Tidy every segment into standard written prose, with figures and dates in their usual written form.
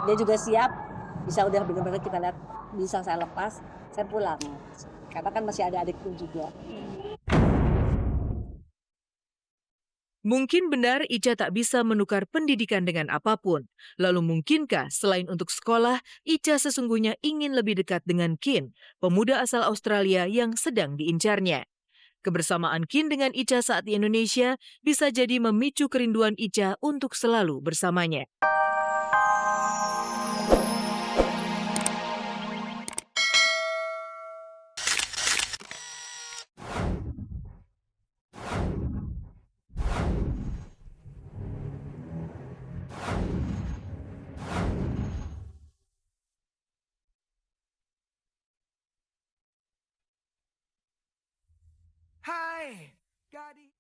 dia juga siap, bisa udah bener-bener kita lihat bisa saya lepas, saya pulang. Karena kan masih ada adikku juga. Mungkin benar Ica tak bisa menukar pendidikan dengan apapun. Lalu mungkinkah selain untuk sekolah, Ica sesungguhnya ingin lebih dekat dengan Kin, pemuda asal Australia yang sedang diincarnya? Kebersamaan Kin dengan Ica saat di Indonesia bisa jadi memicu kerinduan Ica untuk selalu bersamanya. Hai, Gadis.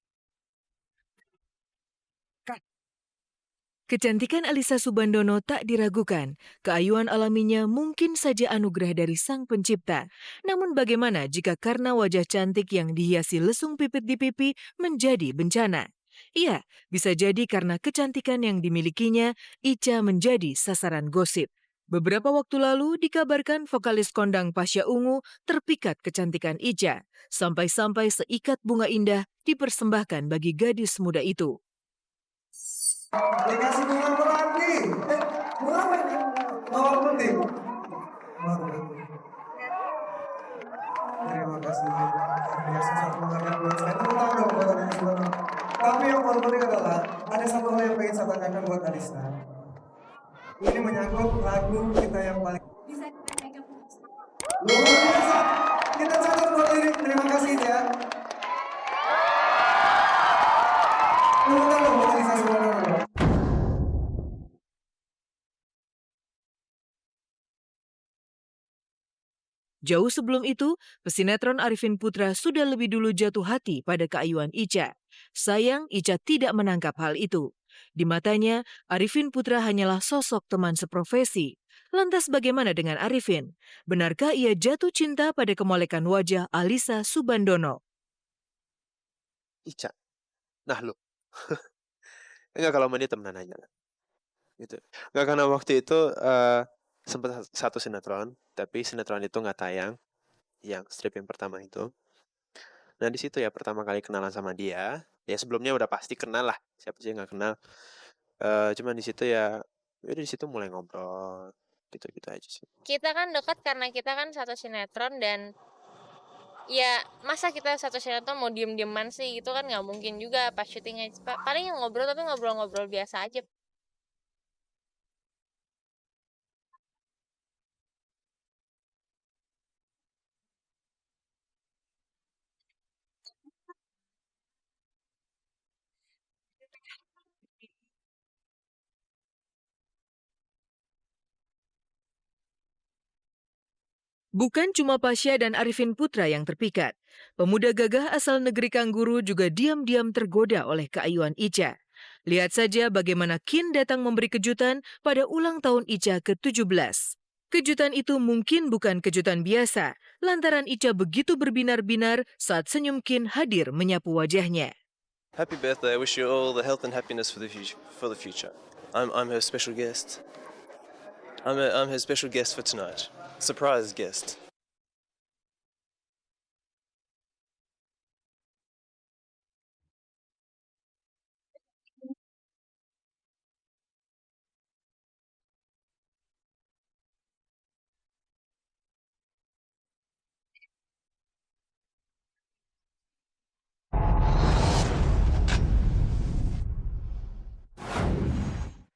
Kecantikan Alisa Subandono tak diragukan. Keayuan alaminya mungkin saja anugerah dari Sang Pencipta. Namun bagaimana jika karena wajah cantik yang dihiasi lesung pipit di pipi menjadi bencana? Iya, bisa jadi karena kecantikan yang dimilikinya, Ica menjadi sasaran gosip. Beberapa waktu lalu dikabarkan vokalis kondang Pasha Ungu terpikat kecantikan Ica. Sampai-sampai seikat bunga indah dipersembahkan bagi gadis muda itu. Dikasih bunga melati. Bunga apa ini? Mawar putih. Terima kasih. Terima kasih satu penghargaan buat saya. Tepuk tangan dong buat Alisa Subandono. Tapi yang paling penting adalah ada satu hal yang pengen saya tanyakan buat Alisa. Ini menyangkut lagu kita yang paling luar biasa. Kita catat buat ini. Terima kasih ya. Tepuk tangan dong buat Alisa Subandono. Jauh sebelum itu, pesinetron Arifin Putra sudah lebih dulu jatuh hati pada keayuan Ica. Sayang, Ica tidak menangkap hal itu. Di matanya, Arifin Putra hanyalah sosok teman seprofesi. Lantas bagaimana dengan Arifin? Benarkah ia jatuh cinta pada kemolekan wajah Alisa Subandono? Ica. Nah lu. Enggak, kalau sama dia temenan aja lah. Gitu. Enggak, karena waktu itu sempat satu sinetron, tapi sinetron itu nggak tayang, yang strip yang pertama itu. Nah di situ ya pertama kali kenalan sama dia. Ya sebelumnya udah pasti kenal lah, siapa sih yang nggak kenal. Cuman di situ ya udah di situ mulai ngobrol, gitu-gitu aja sih. Kita kan dekat karena kita kan satu sinetron dan ya masa kita satu sinetron mau diem-dieman sih itu kan nggak mungkin juga pas syuting aja. Paling yang ngobrol tapi ngobrol-ngobrol biasa aja. Bukan cuma Pasha dan Arifin Putra yang terpikat. Pemuda gagah asal negeri Kangguru juga diam-diam tergoda oleh keayuan Ica. Lihat saja bagaimana Kin datang memberi kejutan pada ulang tahun Ica ke-17. Kejutan itu mungkin bukan kejutan biasa, lantaran Ica begitu berbinar-binar saat senyum Kin hadir menyapu wajahnya. Happy birthday. I wish you all the health and happiness for the future. I'm her special guest. I'm her special guest for tonight. Surprise guest.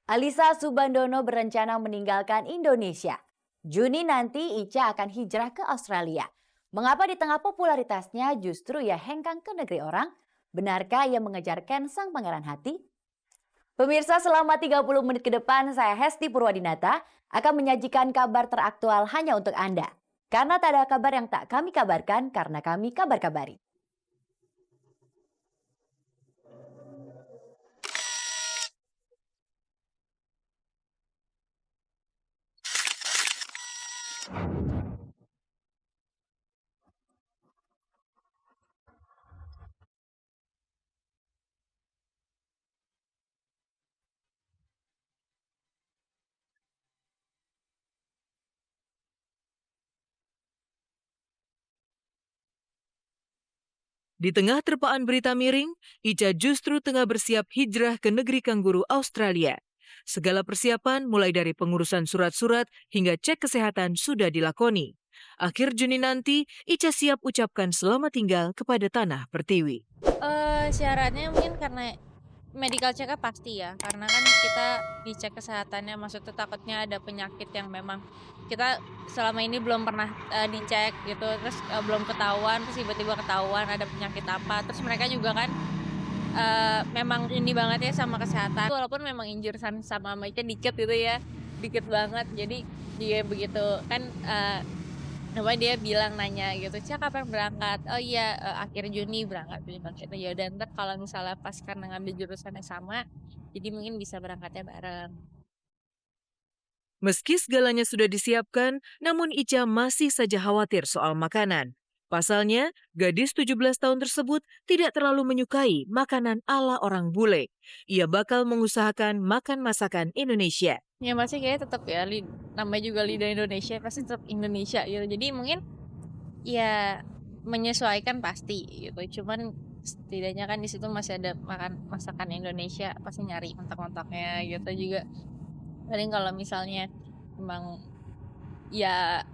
Alisa Subandono berencana meninggalkan Indonesia. Juni nanti Ica akan hijrah ke Australia. Mengapa di tengah popularitasnya justru ia hengkang ke negeri orang? Benarkah ia mengejar Ken sang pangeran hati? Pemirsa, selama 30 menit ke depan saya Hesti Purwadinata akan menyajikan kabar teraktual hanya untuk Anda. Karena tak ada kabar yang tak kami kabarkan karena kami kabar-kabari. Di tengah terpaan berita miring, Ica justru tengah bersiap hijrah ke negeri kanguru Australia. Segala persiapan mulai dari pengurusan surat-surat hingga cek kesehatan sudah dilakoni. Akhir Juni nanti, Ica siap ucapkan selamat tinggal kepada Tanah Pertiwi. Syaratnya mungkin karena medical check up pasti ya, karena kan kita dicek kesehatannya, maksudnya takutnya ada penyakit yang memang kita selama ini belum pernah dicek gitu, terus belum ketahuan, terus tiba-tiba ketahuan ada penyakit apa, terus mereka juga kan memang ini banget ya sama kesehatan, walaupun memang injuran sama Ica dikit gitu ya, dikit banget, jadi dia begitu kan namanya dia bilang nanya gitu, Cak kapan berangkat? Oh iya akhir Juni berangkat gitu. Ya udah ntar kalau misalnya pas karena ngambil jurusannya sama, jadi mungkin bisa berangkatnya bareng. Meski segalanya sudah disiapkan, namun Ica masih saja khawatir soal makanan. Pasalnya, gadis 17 tahun tersebut tidak terlalu menyukai makanan ala orang bule. Ia bakal mengusahakan makan masakan Indonesia. Ya masih kayaknya tetap ya, namanya juga lidah Indonesia, pasti tetap Indonesia gitu. Jadi mungkin ya menyesuaikan pasti gitu. Cuman setidaknya kan di situ masih ada masakan Indonesia, pasti nyari mentok-mentoknya gitu juga. Paling kalau misalnya emang ya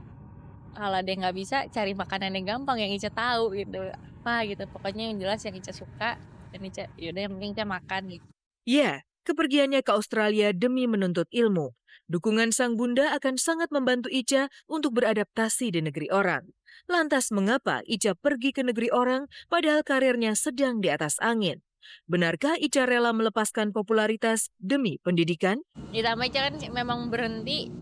kalau ada yang nggak bisa, cari makanan yang gampang yang Ica tahu gitu. Apa gitu, pokoknya yang jelas yang Ica suka dan Ica yaudah yang penting Ica makan gitu. Ya, kepergiannya ke Australia demi menuntut ilmu. Dukungan sang bunda akan sangat membantu Ica untuk beradaptasi di negeri orang. Lantas mengapa Ica pergi ke negeri orang padahal karirnya sedang di atas angin? Benarkah Ica rela melepaskan popularitas demi pendidikan? Ditambah Ica kan memang berhenti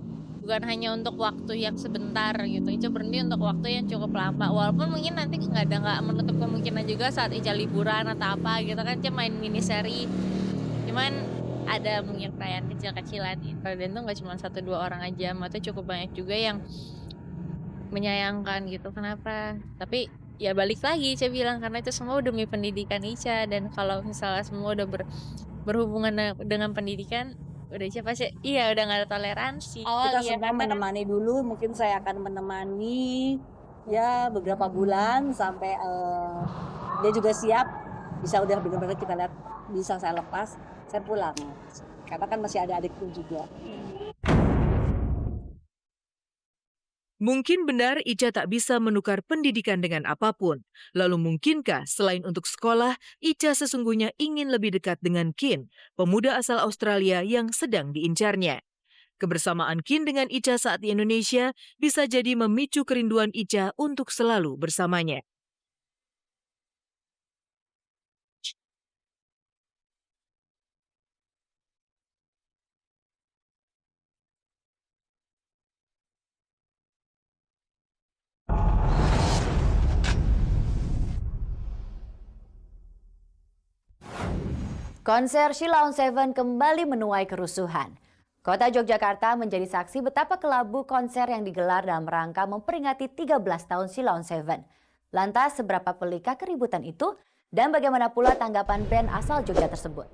bukan hanya untuk waktu yang sebentar gitu. Ica berhenti untuk waktu yang cukup lama. Walaupun mungkin nanti nggak menutup kemungkinan juga saat Ica liburan atau apa gitu kan, Ica main miniseri. Cuman ada mungkin perayaan kecil-kecilan gitu. Dan itu nggak cuma 1-2 orang aja, maksudnya cukup banyak juga yang menyayangkan gitu. Kenapa? Tapi ya balik lagi Ica bilang karena itu semua demi pendidikan Ica, dan kalau misalnya semua udah berhubungan dengan pendidikan, udah Ica pasti iya udah nggak ada toleransi. Kita semua menemani dulu, mungkin saya akan menemani ya beberapa bulan sampai dia juga siap, bisa udah benar-benar kita lihat bisa saya lepas, saya pulang. Karena kan masih ada adikku juga. Mungkin benar Ica tak bisa menukar pendidikan dengan apapun. Lalu mungkinkah selain untuk sekolah, Ica sesungguhnya ingin lebih dekat dengan Kin, pemuda asal Australia yang sedang diincarnya? Kebersamaan Kin dengan Ica saat di Indonesia bisa jadi memicu kerinduan Ica untuk selalu bersamanya. Konser Sheila on 7 kembali menuai kerusuhan. Kota Yogyakarta menjadi saksi betapa kelabu konser yang digelar dalam rangka memperingati 13 tahun Sheila on 7. Lantas seberapa pelikah keributan itu dan bagaimana pula tanggapan band asal Jogja tersebut?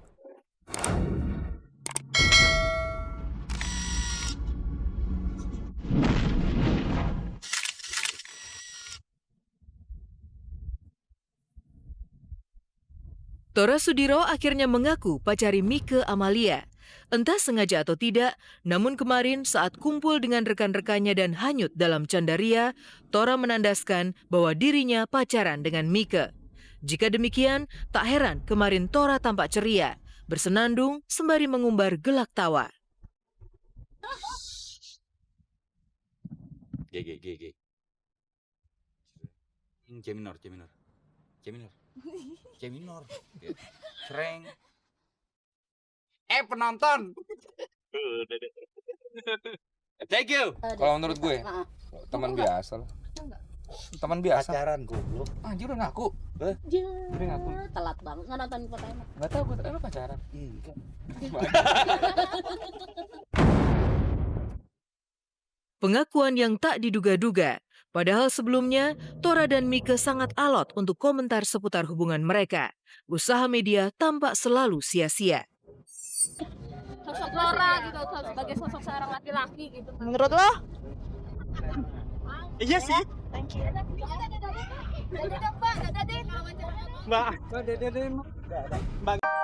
Tora Sudiro akhirnya mengaku pacari Mike Amalia. Entah sengaja atau tidak, namun kemarin saat kumpul dengan rekan-rekannya dan hanyut dalam candaria, Tora menandaskan bahwa dirinya pacaran dengan Mike. Jika demikian, tak heran kemarin Tora tampak ceria, bersenandung sembari mengumbar gelak tawa. G. Ini C minor. Sering. Penonton. Thank you. Kalau menurut gue, teman biasa lah. Teman biasa. Pacaran goblok. Anjir udah ngaku. Udah ngaku. Telat banget nggak nonton fotonya. Enggak tahu gue lo pacaran. Enggak. Pengakuan yang tak diduga-duga. Padahal sebelumnya, Tora dan Mike sangat alot untuk komentar seputar hubungan mereka. Usaha media tampak selalu sia-sia. Sosok Tora gitu sebagai sosok seorang laki-laki gitu. Menurut lo? Iya sih. Thank you. Dadah dong, Mbak. Dadah deh. Mbak, Mbak.